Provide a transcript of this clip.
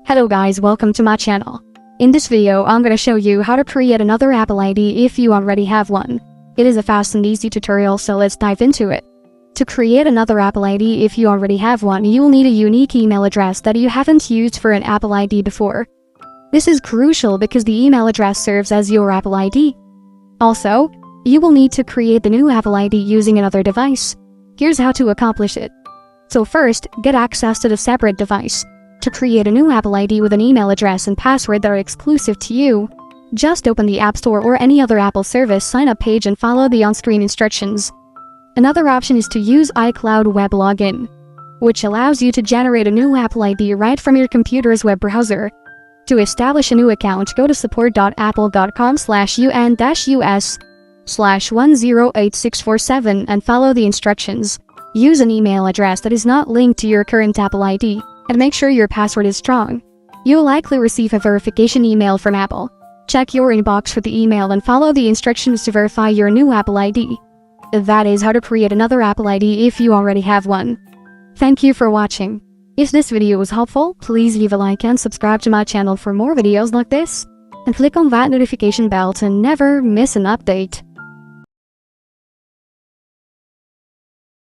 Hello guys, welcome to my channel. In this video, I'm gonna show you how to create another Apple ID if you already have one. It is a fast and easy tutorial, so let's dive into it. To create another Apple ID if you already have one, you'll need a unique email address that you haven't used for an Apple ID before. This is crucial because the email address serves as your Apple ID. Also, you will need to create the new Apple ID using another device. Here's how to accomplish it. So first, get access to the separate device. To create a new Apple ID with an email address and password that are exclusive to you, just open the App Store or any other Apple service sign-up page and follow the on-screen instructions. Another option is to use iCloud Web Login, which allows you to generate a new Apple ID right from your computer's web browser. To establish a new account, go to support.apple.com/un-us/108647 and follow the instructions. Use an email address that is not linked to your current Apple ID, and make sure your password is strong. You'll likely receive a verification email from Apple. Check your inbox for the email and follow the instructions to verify your new Apple ID. That is how to create another Apple ID if you already have one. Thank you for watching. If this video was helpful, please leave a like and subscribe to my channel for more videos like this. And click on that notification bell to never miss an update.